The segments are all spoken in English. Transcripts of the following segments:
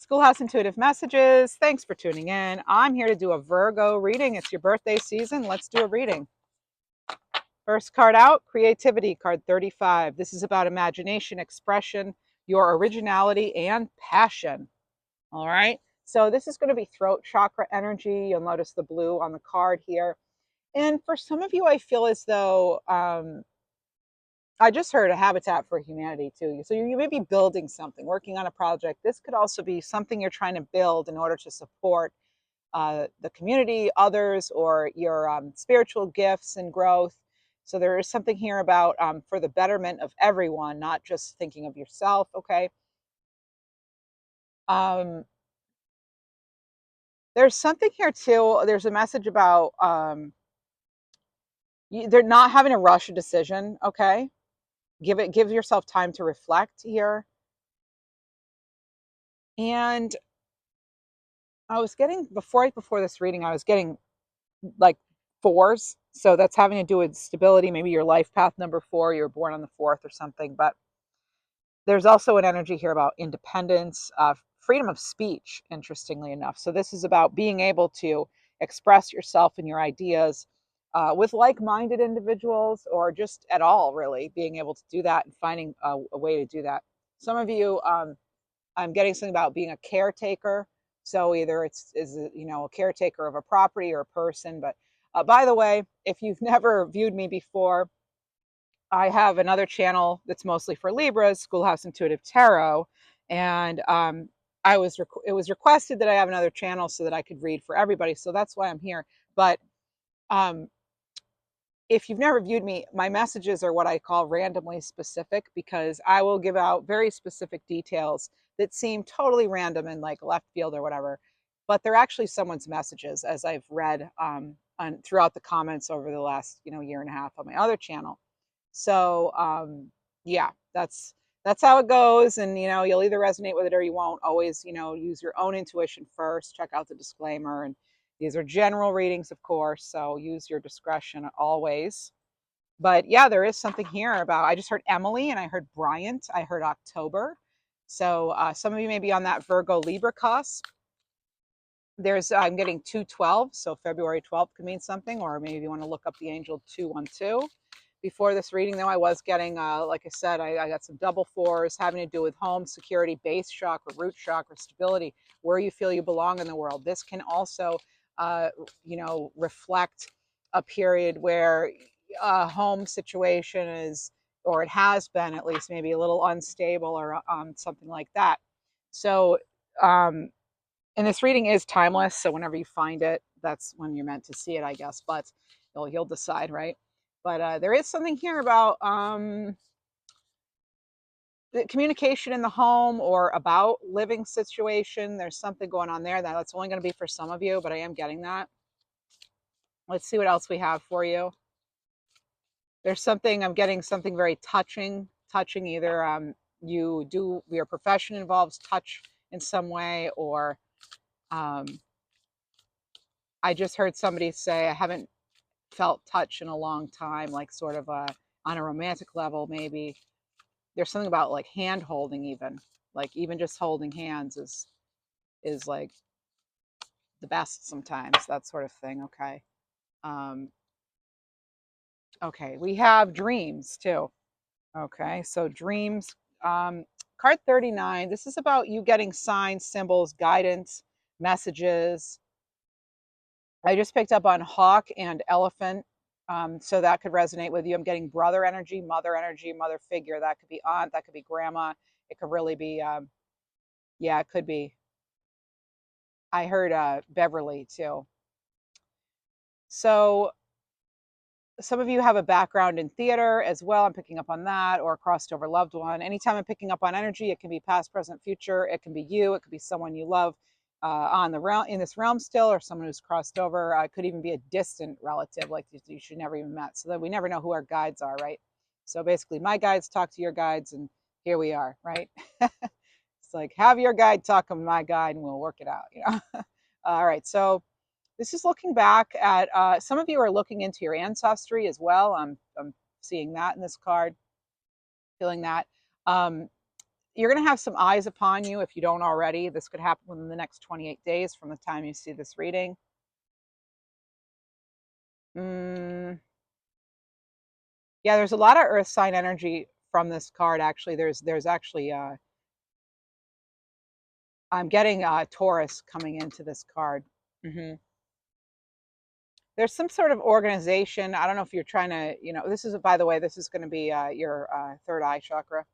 Schoolhouse Intuitive Messages. Thanks for tuning in. I'm here to do a Virgo reading. It's your birthday season. Let's do a reading. First card out, Creativity, card 35. This is about imagination, expression, your originality, and passion. All right. So this is going to be throat chakra energy. You'll notice the blue on the card here. And for some of you, I feel as though I just heard a Habitat for Humanity too. So you may be building something, working on a project. This could also be something you're trying to build in order to support the community, others, or your spiritual gifts and growth. So there is something here about for the betterment of everyone, not just thinking of yourself. Okay. Um, there's something here too. There's a message about they're not having to rush a decision. Okay. Give yourself time to reflect here. And I was getting before this reading, I was getting like fours. So that's having to do with stability, maybe your life path number 4, you were born on the 4th or something. But there's also an energy here about independence, freedom of speech, interestingly enough. So this is about being able to express yourself and your ideas with like-minded individuals, or just at all, really, being able to do that and finding a way to do that. Some of you, I'm getting something about being a caretaker. So either it's is a caretaker of a property or a person. But by the way, if you've never viewed me before, I have another channel that's mostly for Libras, Schoolhouse Intuitive Tarot, and it was requested that I have another channel so that I could read for everybody. So that's why I'm here. But um, if you've never viewed me, my messages are what I call randomly specific, because I will give out very specific details that seem totally random and like left field or whatever, but they're actually someone's messages, as I've read throughout the comments over the last year and a half on my other channel. So yeah, that's how it goes, and you'll either resonate with it or you won't. Always use your own intuition first. Check out the disclaimer, and these are general readings, of course, so use your discretion always. But yeah, there is something here about, I just heard Emily and I heard Bryant, I heard October. So some of you may be on that Virgo Libra cusp. I'm getting 212, so February 12th could mean something, or maybe you want to look up the angel 212. Before this reading, though, I was getting, like I said, I got some double fours having to do with home security, base chakra, root chakra, stability, where you feel you belong in the world. This can also, reflect a period where a home situation is, or it has been at least, maybe a little unstable, or something like that. So, and this reading is timeless, so whenever you find it, that's when you're meant to see it, I guess. But you'll decide, right? But there is something here about the communication in the home, or about living situation. There's something going on there that's only going to be for some of you, but I am getting that. Let's see what else we have for you. I'm getting something very touching. Either your profession involves touch in some way, or um, I just heard somebody say, I haven't felt touch in a long time, like sort of on a romantic level. Maybe there's something about like hand holding, even just holding hands is like the best sometimes, that sort of thing. Okay. um okay, we have dreams too. Okay, so dreams, card 39. This is about you getting signs, symbols, guidance, messages. I just picked up on hawk and elephant. So that could resonate with you. I'm getting brother energy, mother figure. That could be aunt, that could be grandma. It could really be, yeah, it could be. I heard Beverly too. So some of you have a background in theater as well. I'm picking up on that, or a crossed over loved one. Anytime I'm picking up on energy, it can be past, present, future. It can be you. It could be someone you love on the realm, in this realm still, or someone who's crossed over. It could even be a distant relative, like you should never even met. So that we never know who our guides are, right? So basically, my guides talk to your guides, and here we are, right? It's like, have your guide talk to my guide, and we'll work it out. All right, so this is looking back at, some of you are looking into your ancestry as well. I'm seeing that in this card, feeling that. Um, you're going to have some eyes upon you if you don't already. This could happen within the next 28 days from the time you see this reading. Mm, yeah, there's a lot of earth sign energy from this card. Actually, there's actually I'm getting Taurus coming into this card. Hmm. There's some sort of organization. I don't know if you're trying to, this is, by the way, this is going to be your third eye chakra.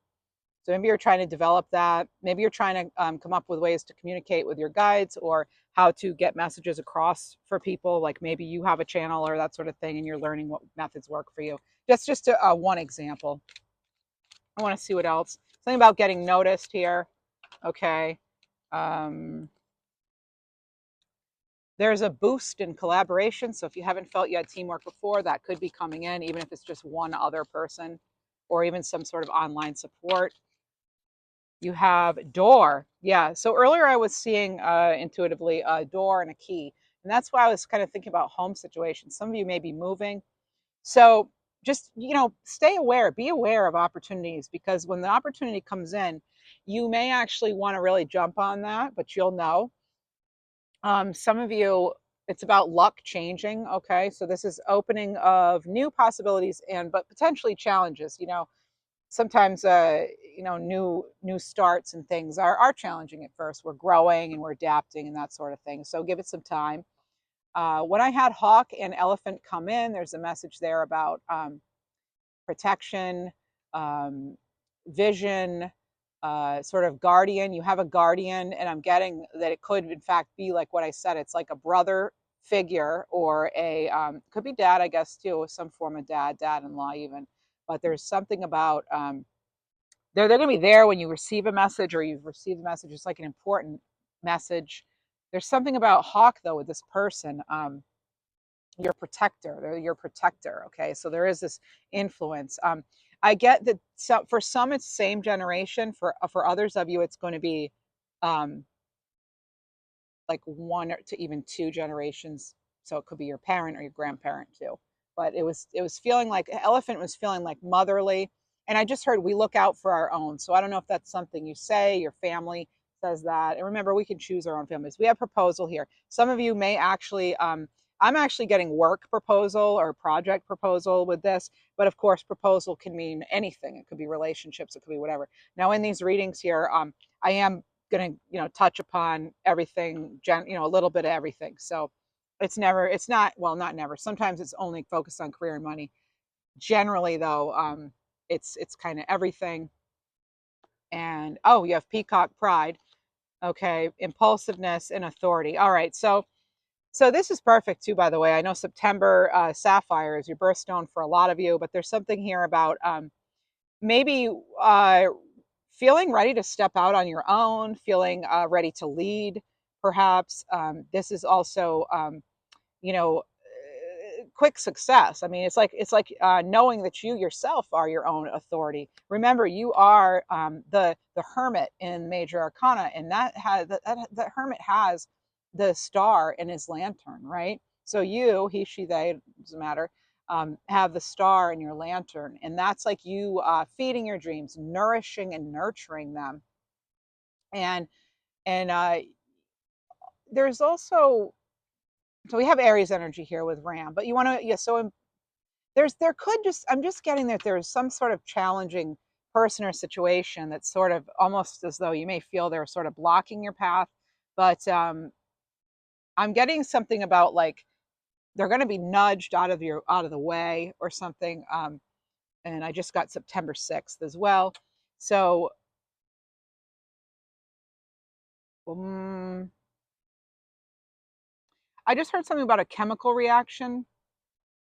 So maybe you're trying to develop that. Maybe you're trying to come up with ways to communicate with your guides, or how to get messages across for people. Like maybe you have a channel or that sort of thing, and you're learning what methods work for you. Just one example. I want to see what else. Something about getting noticed here. Okay. Um, there's a boost in collaboration. So if you haven't felt you had teamwork before, that could be coming in, even if it's just one other person, or even some sort of online support. You have door. Yeah. So earlier I was seeing intuitively a door and a key. And that's why I was kind of thinking about home situations. Some of you may be moving. So just, stay aware, be aware of opportunities, because when the opportunity comes in, you may actually want to really jump on that, but you'll know. Some of you, it's about luck changing. Okay. So this is opening of new possibilities, but potentially challenges. Sometimes new starts and things are challenging at first. We're growing and we're adapting and that sort of thing, so give it some time. When I had hawk and elephant come in, there's a message there about protection, um, vision, sort of guardian. You have a guardian, and I'm getting that it could, in fact, be like what I said. It's like a brother figure, or a could be dad, I guess, too, some form of dad-in-law, even. But there's something about they're going to be there when you receive a message, or you've received a message. It's like an important message. There's something about hawk though with this person. Your protector. They're your protector. Okay, so there is this influence. I get that for some it's same generation. For others of you, it's going to be um, like one to even two generations. So it could be your parent or your grandparent too. But it was feeling like elephant was feeling like motherly. And I just heard we look out for our own. So I don't know if that's something you say, your family says that. And remember, we can choose our own families. We have proposal here. Some of you may actually I'm actually getting work proposal or project proposal with this, but of course proposal can mean anything. It could be relationships, it could be whatever. Now in these readings here, I am going to touch upon everything, a little bit of everything. So it's not, well, not never, sometimes it's only focused on career and money. Generally though, it's kind of everything. And oh, you have peacock pride. Okay, impulsiveness and authority. All right, so this is perfect too, by the way. I know September sapphire is your birthstone for a lot of you, but there's something here about maybe feeling ready to step out on your own, feeling ready to lead, perhaps. This is also, quick success. I mean, it's like knowing that you yourself are your own authority. Remember, you are the hermit in major arcana, and the hermit has the star in his lantern, right? So you, he, she, they, doesn't matter, have the star in your lantern, and that's like you feeding your dreams, nourishing and nurturing them. And and there's also, so we have Aries energy here with Ram, but you want to, yeah. So there could just, I'm just getting that there's some sort of challenging person or situation that's sort of almost as though you may feel they're sort of blocking your path, but I'm getting something about like they're going to be nudged out of the way or something. And I just got September 6th as well. So um, I just heard something about a chemical reaction.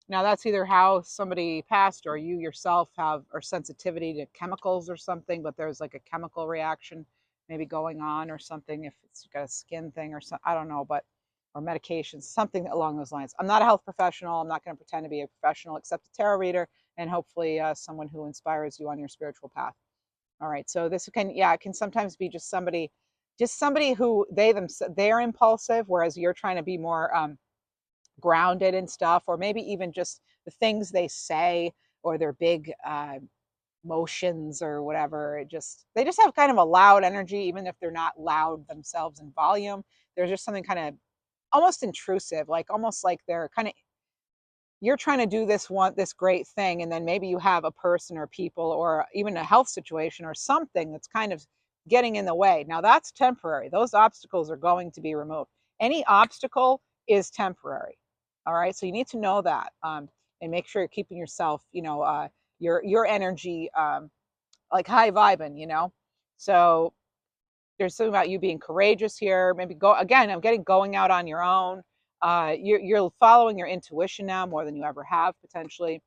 Now that's either how somebody passed or you yourself have or sensitivity to chemicals or something, but there's like a chemical reaction maybe going on or something, if it's got a skin thing or something, I don't know, but or medications, something along those lines. I'm not a health professional. I'm not going to pretend to be a professional, except a tarot reader and hopefully someone who inspires you on your spiritual path. All right. So this can, yeah, it can sometimes be just somebody who they're impulsive, whereas you're trying to be more grounded and stuff, or maybe even just the things they say or their big motions or whatever. They just have kind of a loud energy, even if they're not loud themselves in volume. There's just something kind of almost intrusive, like almost like they're kind of, you're trying to do this great thing, and then maybe you have a person or people or even a health situation or something that's kind of getting in the way. Now that's temporary. Those obstacles are going to be removed. Any obstacle is temporary. All right, so you need to know that, and make sure you're keeping yourself, your energy, like high vibing, so there's something about you being courageous here. Maybe go again. I'm getting going out on your own. You're following your intuition now more than you ever have potentially.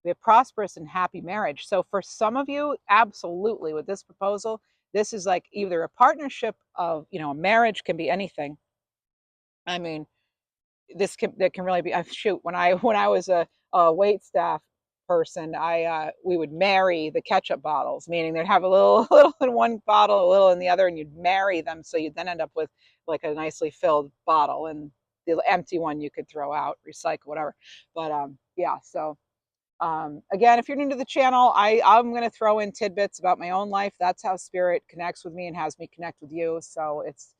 We have prosperous and happy marriage. So for some of you, absolutely, with this proposal, this is like either a partnership of, a marriage, can be anything. I mean, that can really be, shoot, when I was a wait staff person, I we would marry the ketchup bottles, meaning they'd have a little a little in one bottle, a little in the other, and you'd marry them, so you'd then end up with like a nicely filled bottle, and the empty one you could throw out, recycle, whatever. But yeah, so again, if you're new to the channel, I'm going to throw in tidbits about my own life. That's how spirit connects with me and has me connect with you. So it's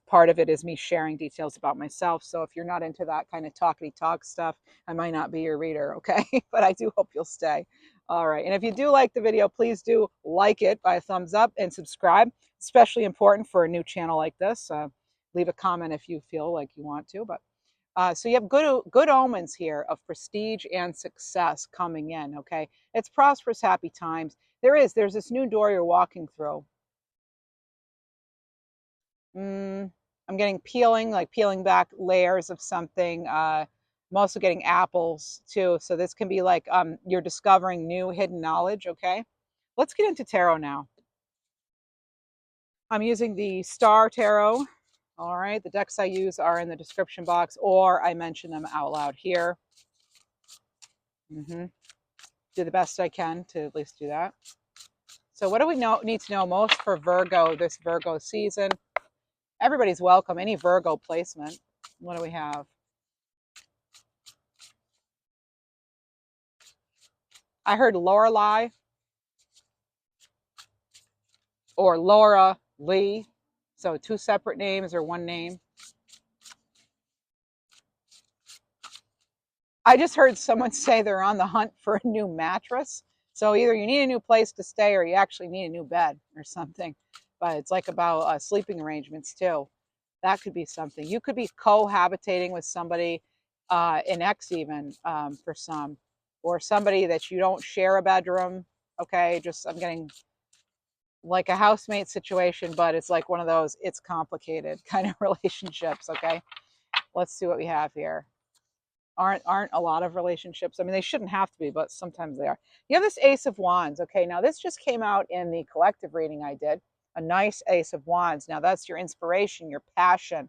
part of it is me sharing details about myself. So if you're not into that kind of talkity talk stuff, I might not be your reader, okay? But I do hope you'll stay. All right. And if you do like the video, please do like it by a thumbs up and subscribe. Especially important for a new channel like this. Leave a comment if you feel like you want to. But so you have good omens here of prestige and success coming in. Okay, it's prosperous, happy times. There's this new door you're walking through. I'm getting peeling, like peeling back layers of something. I'm also getting apples too. So this can be like you're discovering new hidden knowledge. Okay, let's get into tarot now. I'm using the Star Tarot. All right, the decks I use are in the description box, or I mention them out loud here. Mm-hmm. Do the best I can to at least do that. So what do we need to know most for Virgo this Virgo season? Everybody's welcome. Any Virgo placement. What do we have? I heard Lorelei or Laura Lee. So two separate names or one name. I just heard someone say they're on the hunt for a new mattress. So either you need a new place to stay or you actually need a new bed or something. But it's like about sleeping arrangements too. That could be something. You could be cohabitating with somebody, an ex even, for some, or somebody that you don't share a bedroom. Okay, just I'm getting like a housemate situation, but it's like one of those it's complicated kind of relationships. Okay, let's see what we have here. Aren't a lot of relationships. I mean, they shouldn't have to be, but sometimes they are. You have this Ace of Wands. Okay, now this just came out in the collective reading I did. A nice Ace of Wands. Now that's your inspiration, your passion.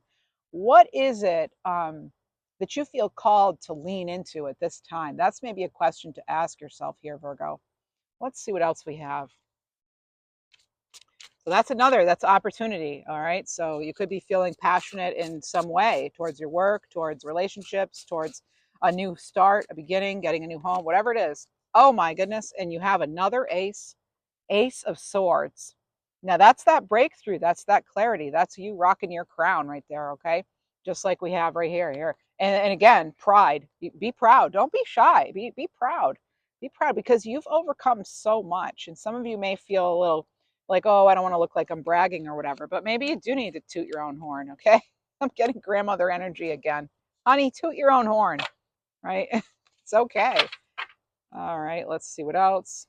What is it that you feel called to lean into at this time? That's maybe a question to ask yourself here, Virgo. Let's see what else we have. So that's opportunity. All right. So you could be feeling passionate in some way towards your work, towards relationships, towards a new start, a beginning, getting a new home, whatever it is. Oh my goodness. And you have another Ace of Swords. Now that's that breakthrough. That's that clarity. That's you rocking your crown right there. Okay. Just like we have right here. And again, pride. Be proud. Don't be shy. Be proud. Be proud because you've overcome so much. And some of you may feel a little like, oh, I don't want to look like I'm bragging or whatever, but maybe you do need to toot your own horn. Okay. I'm getting grandmother energy again. Honey, toot your own horn, right? It's okay. All right. Let's see what else.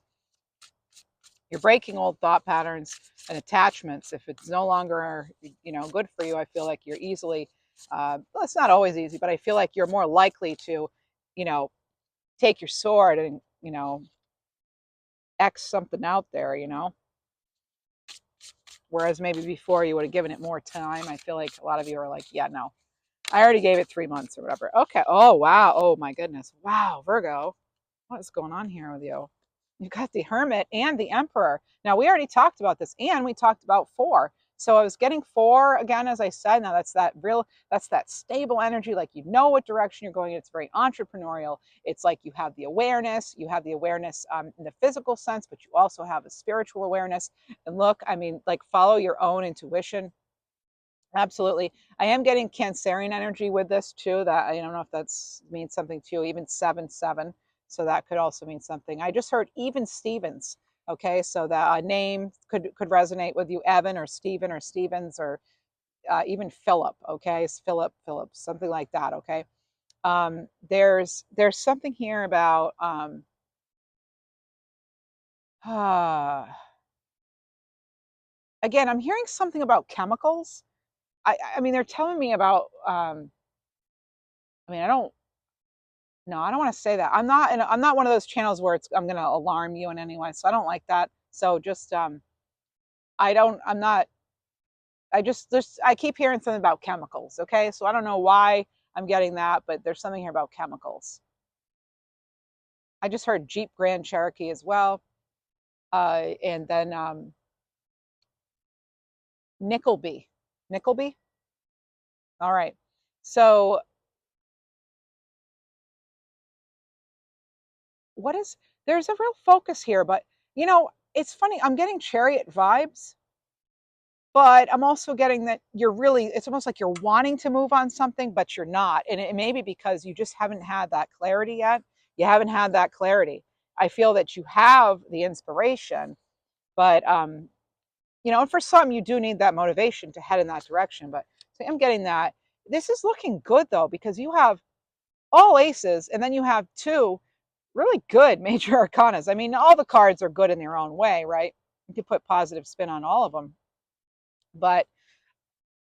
You're breaking old thought patterns and attachments. If it's no longer, good for you, I feel like you're easily, well, it's not always easy, but I feel like you're more likely to, you know, take your sword and, X something out there, whereas maybe before you would have given it more time. I feel like a lot of you are like, yeah, no, I already gave it 3 months or whatever. Okay. Oh, wow. Oh my goodness. Wow. Virgo, what is going on here with you? You got the Hermit and the Emperor. Now we already talked about this, and we talked about 4. So I was getting 4 again, as I said. Now that's that stable energy, like you know what direction you're going. It's very entrepreneurial. It's like you have the awareness in the physical sense, but you also have a spiritual awareness. And look, I mean, like follow your own intuition. Absolutely. I am getting Cancerian energy with this too. That I don't know if that's means something to you, even 7 7. So that could also mean something. I just heard even Stevens. Okay, so that name could resonate with you, Evan or Stephen or Stevens or even Philip. Okay, it's Philip, something like that. Okay, there's something here about uh, again. I'm hearing something about chemicals. I mean, they're telling me about. I mean, I don't. No, I don't want to say that. I'm not one of those channels where I'm going to alarm you in any way. So I don't like that. So just I don't I'm not I keep hearing something about chemicals, okay? So I don't know why I'm getting that, but there's something here about chemicals. I just heard Jeep Grand Cherokee as well. And then Nickelby. Nickelby? All right. So what is there's a real focus here, but it's funny. I'm getting chariot vibes, but I'm also getting that it's almost like you're wanting to move on something, but you're not. And it may be because you just haven't had that clarity yet. You haven't had that clarity. I feel that you have the inspiration, but and for some you do need that motivation to head in that direction. But so I'm getting that. This is looking good though, because you have all aces and then you have two really good major arcanas. I mean, all the cards are good in their own way, right? You can put positive spin on all of them. But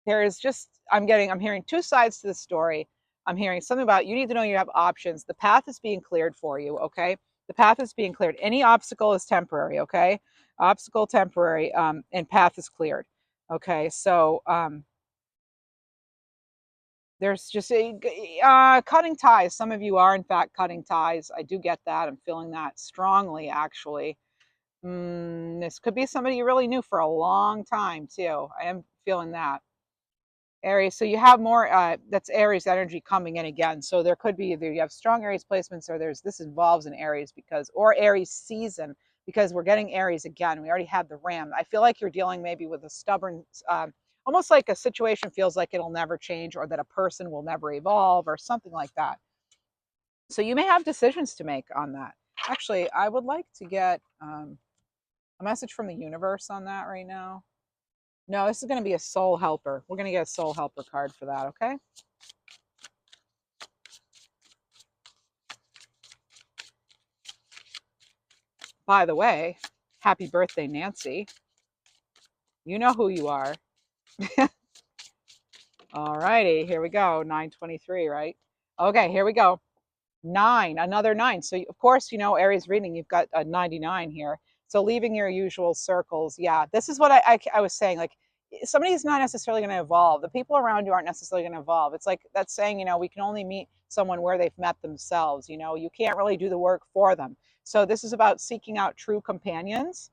there is just I'm hearing two sides to the story. I'm hearing something about you need to know you have options. The path is being cleared for you, okay? The path is being cleared. Any obstacle is temporary, okay? Obstacle temporary, and path is cleared. Okay, so there's just a cutting ties. Some of you are in fact cutting ties. I do get that. I'm feeling that strongly, actually. This could be somebody you really knew for a long time too. I am feeling that. Aries. So you have more, that's Aries energy coming in again. So there could be either you have strong Aries placements or this involves an Aries or Aries season because we're getting Aries again. We already had the Ram. I feel like you're dealing maybe with a stubborn, almost like a situation feels like it'll never change or that a person will never evolve or something like that. So you may have decisions to make on that. Actually, I would like to get a message from the universe on that right now. No, this is going to be a soul helper. We're going to get a soul helper card for that, okay? By the way, happy birthday, Nancy. You know who you are. All righty, here we go. 923, right? Okay, here we go. 9, another 9. So, of course, Aries reading, you've got a 99 here. So, leaving your usual circles. Yeah, this is what I was saying. Like, somebody's not necessarily going to evolve. The people around you aren't necessarily going to evolve. It's like that's saying, we can only meet someone where they've met themselves. You can't really do the work for them. So, this is about seeking out true companions.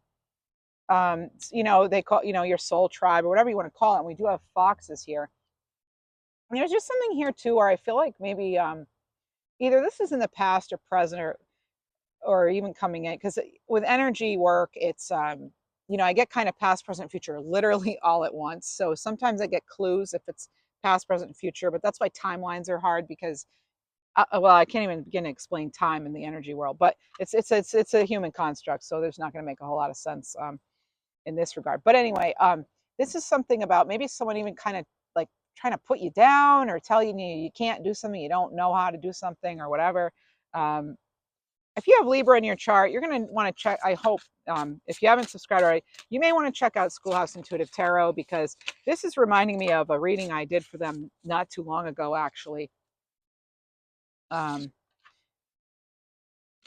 They call your soul tribe or whatever you want to call it. And we do have foxes here. And there's just something here too where I feel like maybe either this is in the past or present or even coming in because with energy work it's I get kind of past, present, future literally all at once. So sometimes I get clues if it's past, present, future, but that's why timelines are hard because well, I can't even begin to explain time in the energy world, but it's a human construct, so there's not going to make a whole lot of sense in this regard. But anyway, this is something about maybe someone even kind of like trying to put you down or tell you can't do something, you don't know how to do something or whatever. Um, if you have Libra in your chart, you're going to want to check. I hope if you haven't subscribed already, you may want to check out Schoolhouse Intuitive Tarot because this is reminding me of a reading I did for them not too long ago, actually. Um,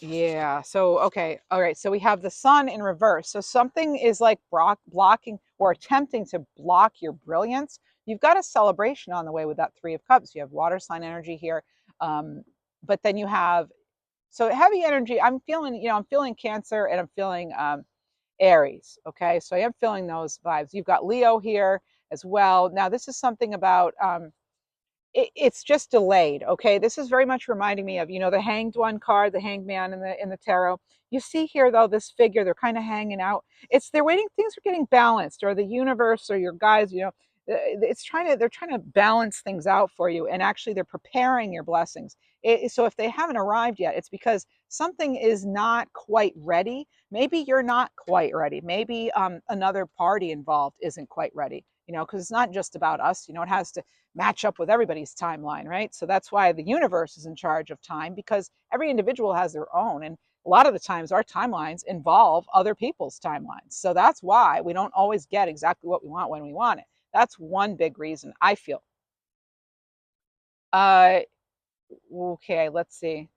Yeah. So, okay. All right. So we have the sun in reverse. So something is like blocking or attempting to block your brilliance. You've got a celebration on the way with that Three of Cups. You have water sign energy here. But then you have, so heavy energy. I'm feeling Cancer and I'm feeling Aries. Okay, so I am feeling those vibes. You've got Leo here as well. Now, this is something about it's just delayed. Okay, this is very much reminding me of, the Hanged One card, the Hanged Man in the tarot. You see here though, this figure, they're kind of hanging out. They're waiting, things are getting balanced, or the universe or your guys, they're trying to balance things out for you, and actually they're preparing your blessings. So if they haven't arrived yet, it's because something is not quite ready. Maybe you're not quite ready. Maybe another party involved isn't quite ready, because it's not just about us. It has to match up with everybody's timeline, right? So that's why the universe is in charge of time, because every individual has their own. And a lot of the times our timelines involve other people's timelines. So that's why we don't always get exactly what we want when we want it. That's one big reason, I feel. Uh, okay, let's see.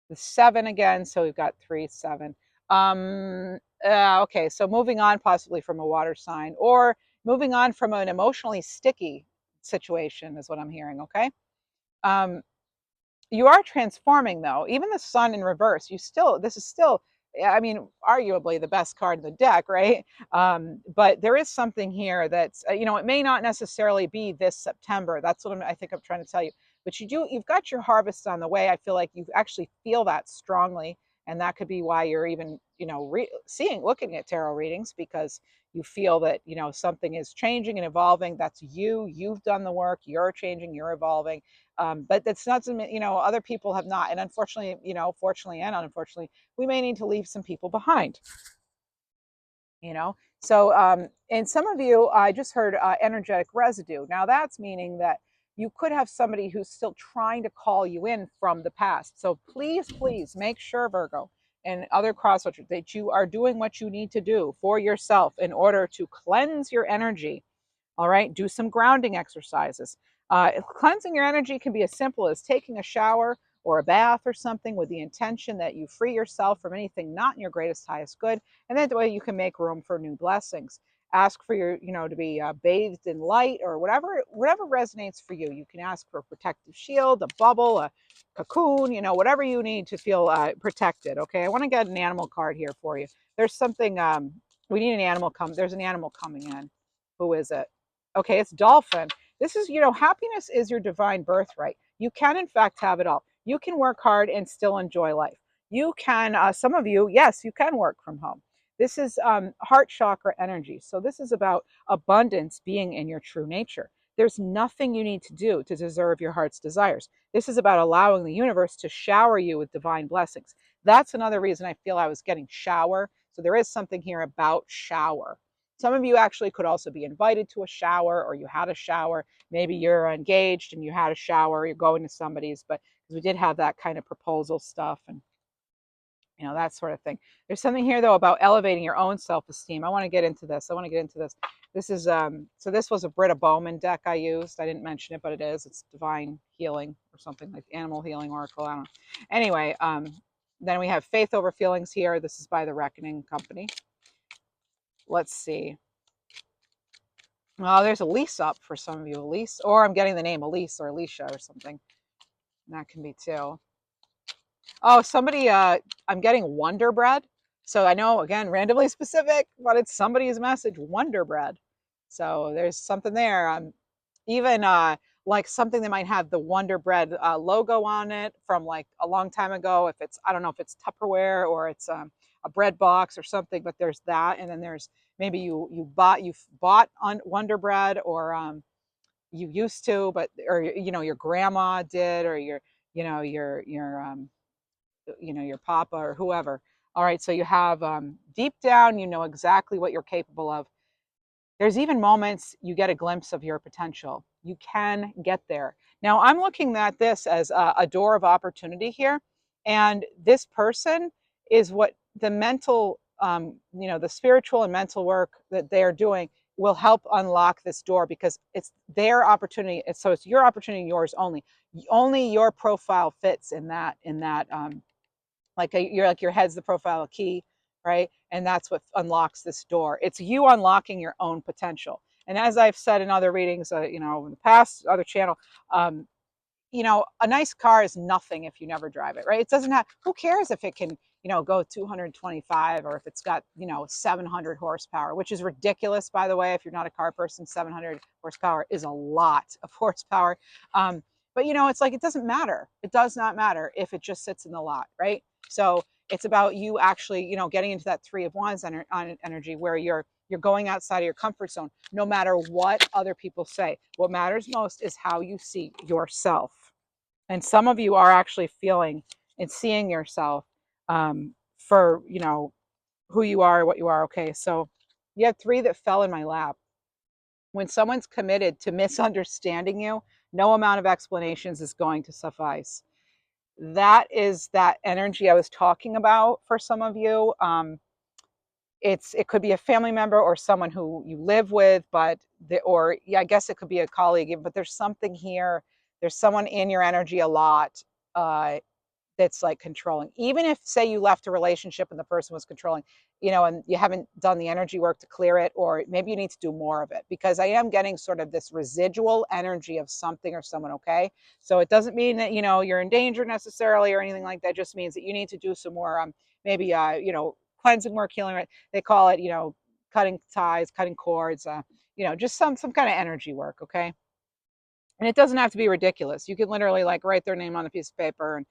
The seven again. So we've got 3, 7. Okay, so moving on possibly from a water sign, or moving on from an emotionally sticky situation is what I'm hearing. Okay. Um, you are transforming though. Even the sun in reverse, this is still, I mean, arguably the best card in the deck, right? But there is something here that's, it may not necessarily be this September. That's what I think I'm trying to tell you. But you've got your harvest on the way. I feel like you actually feel that strongly. And that could be why you're even, looking at tarot readings, because you feel that, something is changing and evolving. That's you. You've done the work. You're changing. You're evolving. But that's not something, other people have not. And unfortunately, fortunately and unfortunately, we may need to leave some people behind, you know. So, and some of you, I just heard energetic residue. Now, that's meaning that you could have somebody who's still trying to call you in from the past. So please, please make sure, Virgo and other crosswatchers, that you are doing what you need to do for yourself in order to cleanse your energy. All right, do some grounding exercises. Cleansing your energy can be as simple as taking a shower or a bath or something, with the intention that you free yourself from anything not in your greatest, highest good. And that way you can make room for new blessings. Ask for to be bathed in light, or whatever resonates for you. You can ask for a protective shield, a bubble, a cocoon, whatever you need to feel protected. Okay, I want to get an animal card here for you. There's something, we need an animal there's an animal coming in. Who is it? Okay, it's dolphin. This is, happiness is your divine birthright. You can, in fact, have it all. You can work hard and still enjoy life. You can, some of you, yes, you can work from home. This is heart chakra energy. So this is about abundance being in your true nature. There's nothing you need to do to deserve your heart's desires. This is about allowing the universe to shower you with divine blessings. That's another reason I feel I was getting shower. So there is something here about shower. Some of you actually could also be invited to a shower, or you had a shower. Maybe you're engaged and you had a shower, you're going to somebody's, but because we did have that kind of proposal stuff and that sort of thing. There's something here though about elevating your own self-esteem. I want to get into this. This is so this was a Britta Bowman deck I used. I didn't mention it, but it is. It's divine healing or something, like animal healing oracle. I don't know. Anyway, then we have faith over feelings here. This is by the Reckoning Company. Let's see. Oh, there's Elise up for some of you. Elise, or I'm getting the name Elise or Alicia or something. That can be too. Oh, somebody, I'm getting Wonder Bread. So I know, again, randomly specific, but it's somebody's message, Wonder Bread. So there's something there. Even like something that might have the Wonder Bread logo on it from like a long time ago. If it's, I don't know if it's Tupperware or it's a bread box or something, but there's that. And then there's maybe you've bought on Wonder Bread, or you used to, but, or your grandma did, or your papa or whoever. All right, so you have deep down, you know exactly what you're capable of. There's even moments you get a glimpse of your potential. You can get there. Now, I'm looking at this as a door of opportunity here. And this person is what the mental, the spiritual and mental work that they are doing will help unlock this door, because it's their opportunity. So it's your opportunity, yours only. Only your profile fits in that your head's the profile key, right? And that's what unlocks this door. It's you unlocking your own potential. And as I've said in other readings, in the past, other channel, a nice car is nothing if you never drive it, right? It doesn't have, who cares if it can, go 225, or if it's got, 700 horsepower, which is ridiculous, by the way. If you're not a car person, 700 horsepower is a lot of horsepower. But it's like, it doesn't matter. It does not matter if it just sits in the lot, right? So it's about you actually, getting into that three of wands energy, where you're going outside of your comfort zone, no matter what other people say. What matters most is how you see yourself. And some of you are actually feeling and seeing yourself, for who you are, what you are. Okay, so you had three that fell in my lap. When someone's committed to misunderstanding you, no amount of explanations is going to suffice. That is that energy I was talking about for some of you. It could be a family member or someone who you live with, but or yeah, I guess it could be a colleague. But there's something here. There's someone in your energy a lot, uh, that's like controlling. Even if, say, you left a relationship and the person was controlling, and you haven't done the energy work to clear it, or maybe you need to do more of it, because I am getting sort of this residual energy of something or someone. Okay, so it doesn't mean that you're in danger necessarily or anything like that. It just means that you need to do some more, maybe cleansing work, healing. Right? They call it, cutting ties, cutting cords. Just some kind of energy work. Okay. And it doesn't have to be ridiculous. You can literally like write their name on a piece of paper and,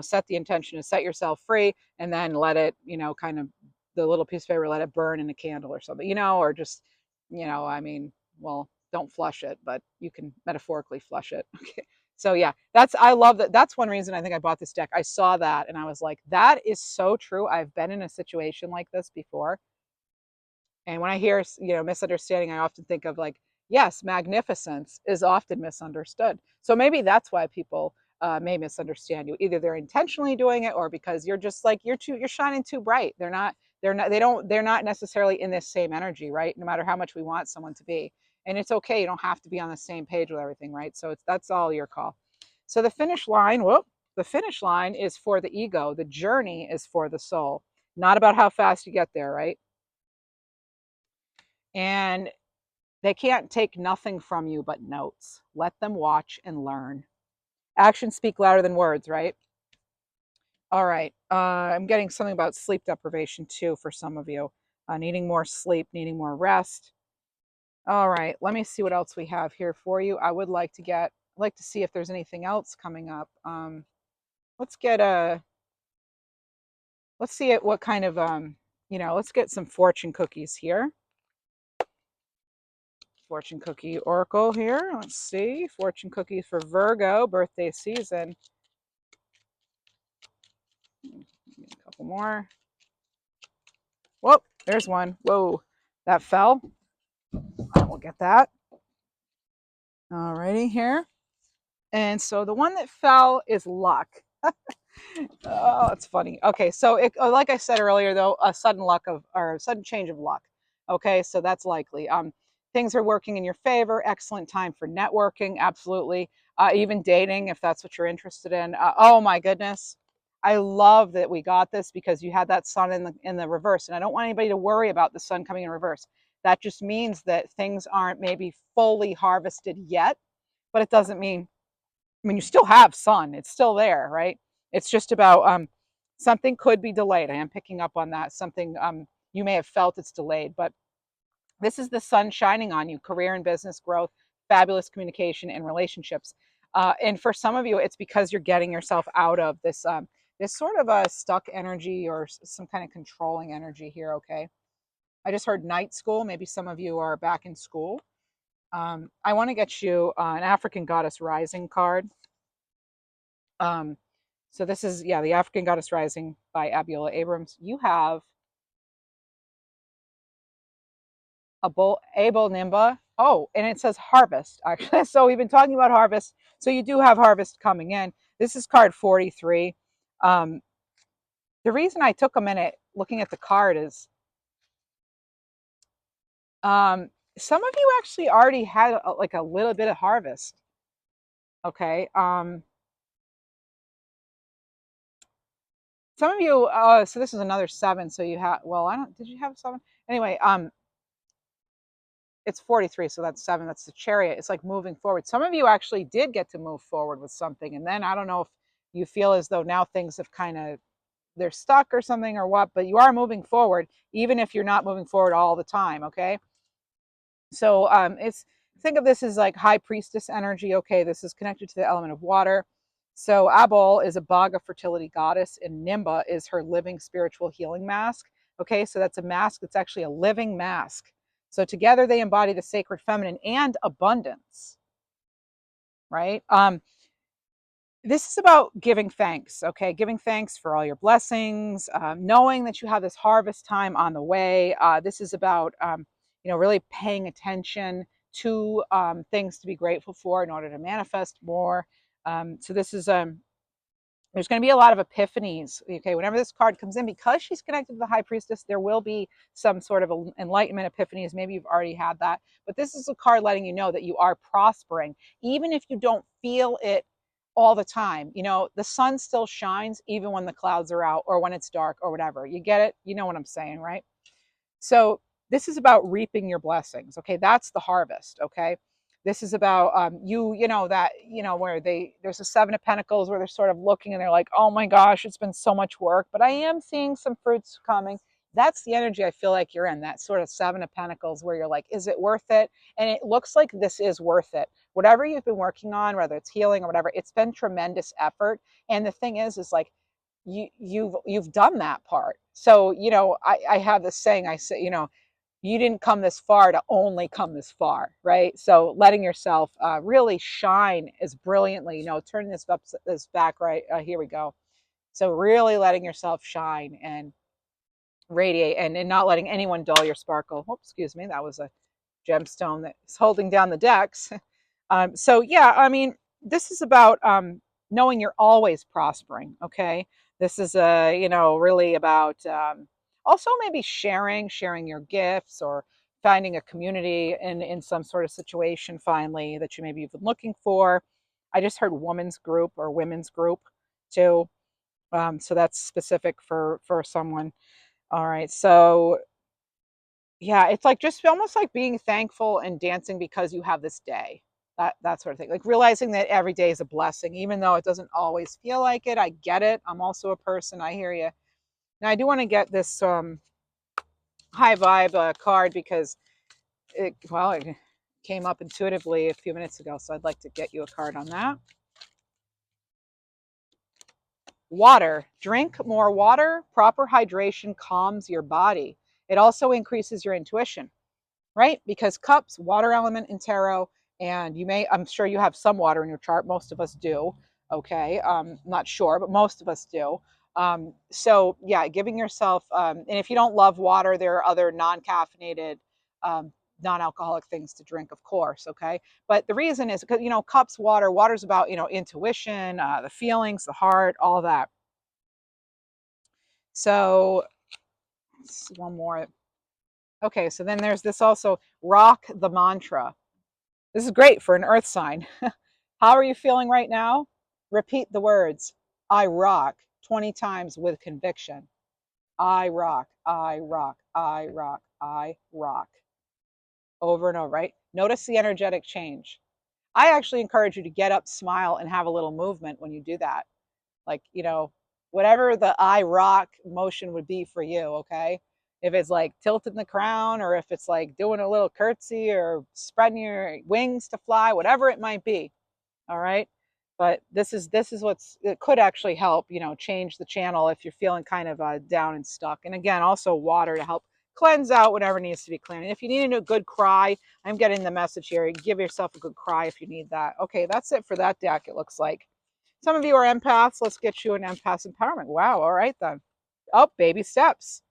set the intention to set yourself free, and then let it, kind of, the little piece of paper, let it burn in a candle or something, or just, I mean, well, don't flush it, but you can metaphorically flush it. Okay. So yeah, I love that. That's one reason I think I bought this deck. I saw that and I was like, that is so true. I've been in a situation like this before. And when I hear, misunderstanding, I often think of like, yes, magnificence is often misunderstood. So maybe that's why people may misunderstand you. Either they're intentionally doing it, or because you're just like, you're shining too bright. They're not necessarily in this same energy, right? No matter how much we want someone to be. And it's okay. You don't have to be on the same page with everything, right? So that's all your call. So the finish line is for the ego. The journey is for the soul. Not about how fast you get there, right? And they can't take nothing from you but notes. Let them watch and learn. Actions speak louder than words, right? All right. I'm getting something about sleep deprivation too for some of you. Needing more sleep, needing more rest. All right. Let me see what else we have here for you. I would like to see if there's anything else coming up. Let's get a, let's see it. What kind of, let's get some fortune cookies here. Fortune cookie oracle here. Let's see. Fortune cookies for Virgo birthday season. A couple more. Whoa, there's one. Whoa, that fell. I will get that. Alrighty here. And so the one that fell is luck. Oh, it's funny. Okay, so like I said earlier, though, a sudden luck of, or a sudden change of luck. Okay, so that's likely. Things are working in your favor. Excellent time for networking. Absolutely. Even dating, if that's what you're interested in. Oh my goodness, I love that we got this, because you had that sun in the reverse, and I don't want anybody to worry about the sun coming in reverse. That just means that things aren't maybe fully harvested yet, but it doesn't mean, I mean, you still have sun. It's still there, right? It's just about, something could be delayed. I am picking up on that. Something, you may have felt it's delayed, but this is the sun shining on you. Career and business growth, fabulous communication and relationships. And for some of you, it's because you're getting yourself out of this sort of a stuck energy, or some kind of controlling energy here. Okay. I just heard night school. Maybe some of you are back in school. I want to get you an African Goddess Rising card. Um, so this is, yeah, the African Goddess Rising by Abiola Abrams. You have Abel Nimba. Oh, and it says harvest, actually. So we've been talking about harvest. So you do have harvest coming in. This is card 43. Um, the reason I took a minute looking at the card is, some of you actually already had like a little bit of harvest. Okay. Some of you, so this is another 7. So you have, well, I don't, did you have 7? Anyway, it's 43, so that's 7. That's the chariot. It's like moving forward. Some of you actually did get to move forward with something, and then I don't know if you feel as though now things have kind of they're stuck or something or what, but you are moving forward, even if you're not moving forward all the time. Okay. So it's think of this as like high priestess energy. Okay, this is connected to the element of water. So Abol is a Baga fertility goddess, and Nimba is her living spiritual healing mask. Okay, so that's a mask that's actually a living mask. So together they embody the sacred feminine and abundance, right? This is about giving thanks, okay? Giving thanks for all your blessings, knowing that you have this harvest time on the way. This is about, really paying attention to things to be grateful for in order to manifest more. So this is there's going to be a lot of epiphanies. Okay, whenever this card comes in, because she's connected to the high priestess, there will be some sort of enlightenment epiphanies. Maybe you've already had that, but this is a card letting you know that you are prospering, even if you don't feel it all the time. The sun still shines even when the clouds are out or when it's dark or whatever. You get it? You know what I'm saying, right? So this is about reaping your blessings. Okay, that's the harvest. Okay, this is about where there's a Seven of Pentacles where they're sort of looking and they're like, oh my gosh, it's been so much work, but I am seeing some fruits coming. That's the energy I feel like you're in, that sort of Seven of Pentacles where you're like, is it worth it? And it looks like this is worth it. Whatever you've been working on, whether it's healing or whatever, it's been tremendous effort. And the thing is like, you've done that part. So I have this saying. I say, you didn't come this far to only come this far, right? So letting yourself really shine as brilliantly, turning this back, right? Here we go. So really letting yourself shine and radiate, and not letting anyone dull your sparkle. Oh, excuse me, that was a gemstone that's holding down the decks. So yeah, I mean, this is about knowing you're always prospering. Okay, this is really about also maybe sharing your gifts, or finding a community in some sort of situation finally that you maybe you've been looking for. I just heard women's group or women's group too. So that's specific for someone. All right, so yeah, it's like just almost like being thankful and dancing because you have this day. That sort of thing. Like realizing that every day is a blessing, even though it doesn't always feel like it. I get it. I'm also a person. I hear you. Now I do want to get this high vibe card because it came up intuitively a few minutes ago. So I'd like to get you a card on that. Water. Drink more water. Proper hydration calms your body. It also increases your intuition, right? Because cups, water element in tarot, and I'm sure you have some water in your chart. Most of us do. Okay. Not sure, but most of us do. So yeah, giving yourself, and if you don't love water, there are other non-caffeinated, um, non-alcoholic things to drink, of course. Okay. But the reason is because, cups, water's about, intuition, the feelings, the heart, all that. So one more. Okay. So then there's this also, rock the mantra. This is great for an earth sign. How are you feeling right now? Repeat the words, I rock, 20 times with conviction. I rock, I rock, I rock, I rock. Over and over, right? Notice the energetic change. I actually encourage you to get up, smile, and have a little movement when you do that. Like, whatever the I rock motion would be for you, okay? If it's like tilting the crown, or if it's like doing a little curtsy or spreading your wings to fly, whatever it might be. All right. But this is it could actually help, change the channel if you're feeling kind of down and stuck. And again, also water to help cleanse out whatever needs to be cleansed. And if you need a good cry, I'm getting the message here. Give yourself a good cry if you need that. Okay, that's it for that deck, it looks like. Some of you are empaths. Let's get you an empath empowerment. Wow. All right, then. Oh, baby steps.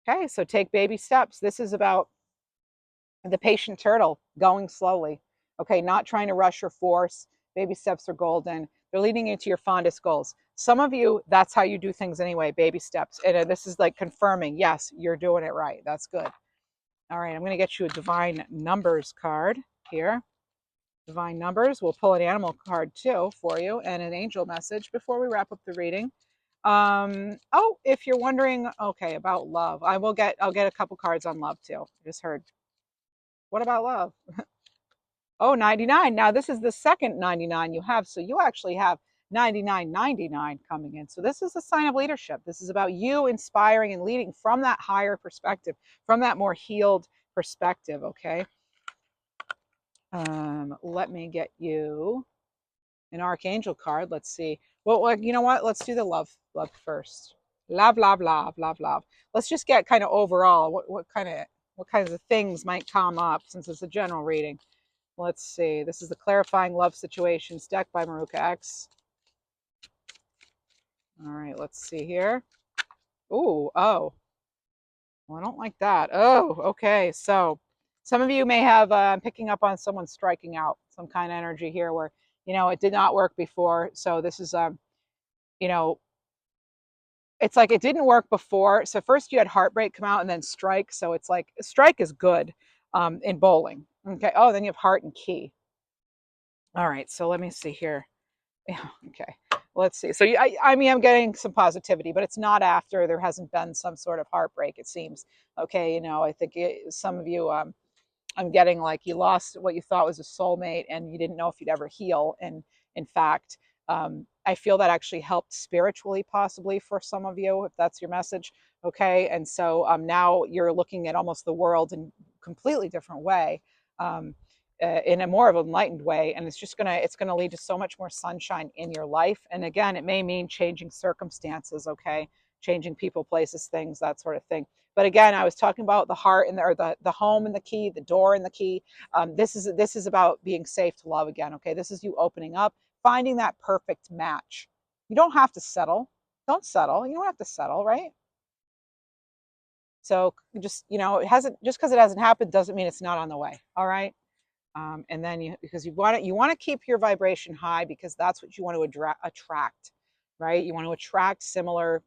Okay, so take baby steps. This is about the patient turtle going slowly. Okay, not trying to rush or force. Baby steps are golden. They're leading you to your fondest goals. Some of you, that's how you do things anyway, baby steps. And this is like confirming, yes, you're doing it right. That's good. All right, I'm going to get you a divine numbers card here. Divine numbers. We'll pull an animal card too for you, and an angel message before we wrap up the reading. Oh, if you're wondering, okay, about love, I'll get a couple cards on love too. I just heard. What about love? Oh, 99. Now this is the second 99 you have. So you actually have 99.99 coming in. So this is a sign of leadership. This is about you inspiring and leading from that higher perspective, from that more healed perspective. Okay. Let me get you an archangel card. Let's see. Well, you know what? Let's do the love first. Love, love, love, love, love. Let's just get kind of overall what kinds of things might come up since it's a general reading. Let's see. This is the Clarifying Love Situations deck by Maruka X. All right, let's see here. Ooh, oh. Well, I don't like that. Oh, okay. So some of you may have picking up on someone striking out, some kind of energy here where, it did not work before. So this is, you know, it's like it didn't work before. So first you had heartbreak come out and then strike. So it's like strike is good in bowling. Okay. Oh, then you have heart and key. All right. So let me see here. Yeah. Okay. Let's see. So I mean, I'm getting some positivity, but it's not after there hasn't been some sort of heartbreak. It seems okay. I think some of you, I'm getting like you lost what you thought was a soulmate, and you didn't know if you'd ever heal. And in fact, I feel that actually helped spiritually, possibly for some of you, if that's your message. Okay. And so now you're looking at almost the world in a completely different way. Um, in a more of an enlightened way, and it's gonna lead to so much more sunshine in your life. And again, it may mean changing circumstances, okay, changing people, places, things, that sort of thing. But again, I was talking about the heart and the home and the key, the door and the key. This is about being safe to love again. Okay, this is you opening up, finding that perfect match. You don't have to settle. Don't settle. You don't have to settle, right? So just it hasn't just because it hasn't happened doesn't mean it's not on the way. All right. And then because you want to keep your vibration high because that's what you want to attract, right? You want to attract similar,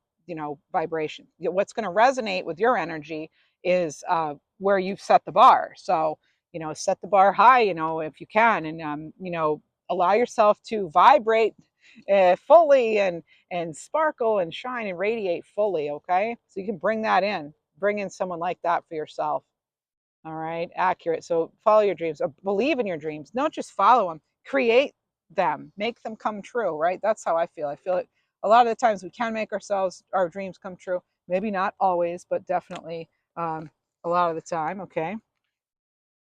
vibration. What's going to resonate with your energy is where you've set the bar. So, set the bar high, if you can, and allow yourself to vibrate fully and sparkle and shine and radiate fully. Okay, so you can bring in someone like that for yourself. All right, accurate. So follow your dreams, or believe in your dreams. Don't just follow them, create them, make them come true, right? That's how I feel. I feel it a lot of the times we can make our dreams come true. Maybe not always, but definitely a lot of the time. Okay.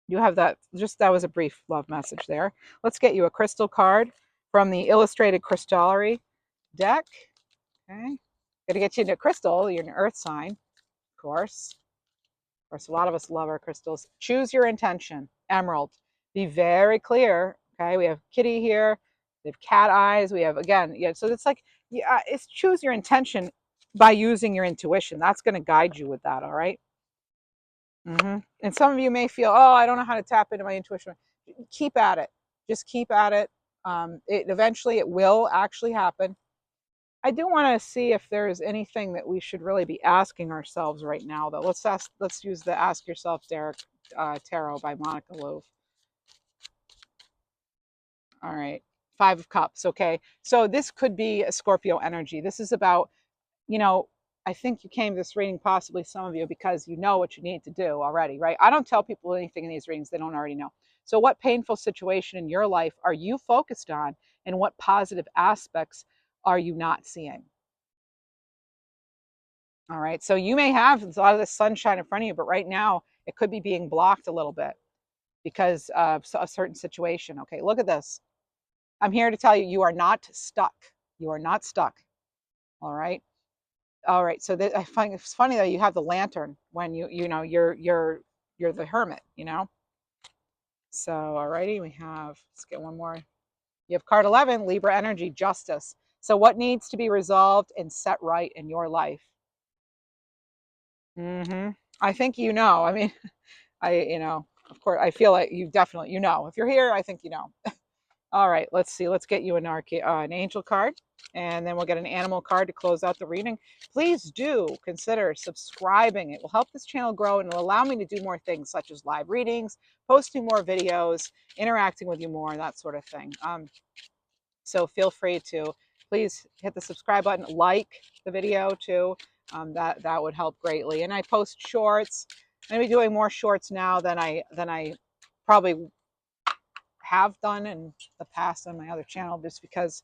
You have that. Just that was a brief love message there. Let's get you a crystal card from the Illustrated Crystallery deck. Okay. Got to get you into crystal. You're an earth sign, of course. Of course, a lot of us love our crystals. Choose your intention. Emerald. Be very clear. Okay, we have kitty here. We have cat eyes. We have again, yeah. So it's like, yeah, it's choose your intention by using your intuition. That's going to guide you with that. All right. And some of you may feel, oh, I don't know how to tap into my intuition. Keep at it. Just keep at it. Eventually, it will actually happen. I do want to see if there's anything that we should really be asking ourselves right now, though. Let's use the Ask Yourself, Derek Tarot by Monica Loaf. All right, Five of Cups. Okay, so this could be a Scorpio energy. This is about, you know, I think you came to this reading, possibly some of you, because you know what you need to do already, right? I don't tell people anything in these readings they don't already know. So, what painful situation in your life are you focused on, and what positive aspects are you not seeing? All right. So you may have a lot of the sunshine in front of you, but right now it could be being blocked a little bit because of a certain situation. Okay. Look at this. I'm here to tell you, you are not stuck. You are not stuck. All right. All right. So I find it's funny that you have the lantern when you're the hermit, So, all righty. Let's get one more. You have card 11, Libra energy, justice. So what needs to be resolved and set right in your life? I think I mean, of course, I feel like you definitely, if you're here, I think you know. All right, let's see. Let's get you an angel card, and then we'll get an animal card to close out the reading. Please do consider subscribing. It will help this channel grow and will allow me to do more things such as live readings, posting more videos, interacting with you more, that sort of thing. So feel free to please hit the subscribe button, like the video too. That would help greatly. And I post shorts. I'm gonna be doing more shorts now than I probably have done in the past on my other channel, just because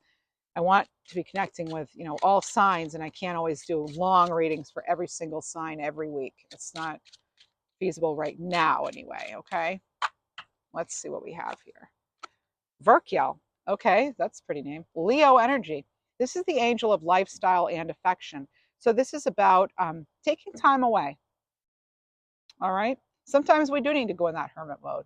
I want to be connecting with, all signs, and I can't always do long readings for every single sign every week. It's not feasible right now anyway, okay? Let's see what we have here. Virgo. Okay, that's a pretty name. Leo energy. This is the angel of lifestyle and affection. So this is about taking time away. All right. Sometimes we do need to go in that hermit mode.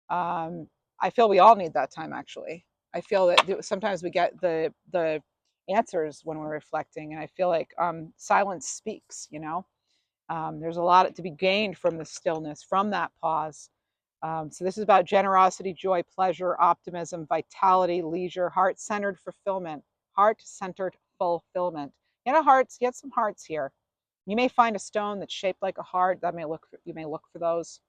I feel we all need that time, actually. I feel that sometimes we get the answers when we're reflecting, and I feel like silence speaks. There's a lot to be gained from the stillness, from that pause. So this is about generosity, joy, pleasure, optimism, vitality, leisure, heart-centered fulfillment. Heart-centered fulfillment. Get some hearts here. You may find a stone that's shaped like a heart. You may look for those.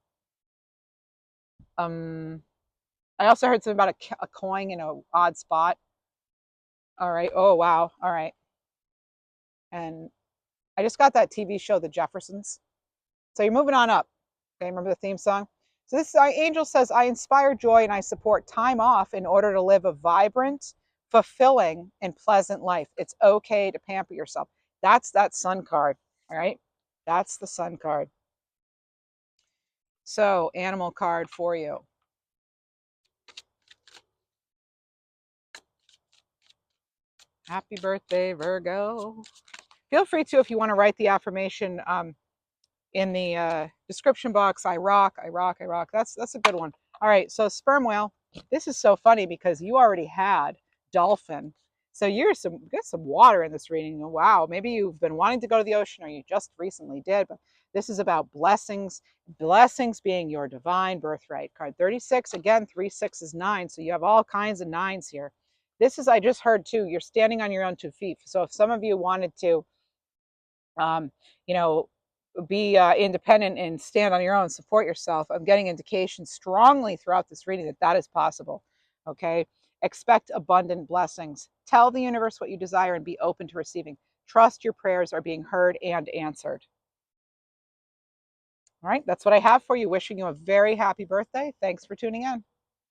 I also heard something about a coin in an odd spot. All right. Oh wow. All right. And I just got that TV show, The Jeffersons. So you're moving on up. Okay, remember the theme song? So this angel says, I inspire joy and I support time off in order to live a vibrant, fulfilling, and pleasant life. It's okay to pamper yourself. That's that sun card. All right. That's the sun card. So, animal card for you. Happy birthday, Virgo. Feel free to, if you want to write the affirmation in the description box. I rock, I rock, I rock. That's a good one. All right, so sperm whale. This is so funny because you already had dolphin. So get some water in this reading. Wow, maybe you've been wanting to go to the ocean or you just recently did, but this is about blessings, blessings being your divine birthright. Card 36, again, 3, 6 is 9. So you have all kinds of nines here. This is, I just heard too, you're standing on your own 2 feet. So if some of you wanted to, you know, be independent and stand on your own, support yourself. I'm getting indications strongly throughout this reading that that is possible. Okay. Expect abundant blessings. Tell the universe what you desire and be open to receiving. Trust your prayers are being heard and answered. All right. That's what I have for you. Wishing you a very happy birthday. Thanks for tuning in.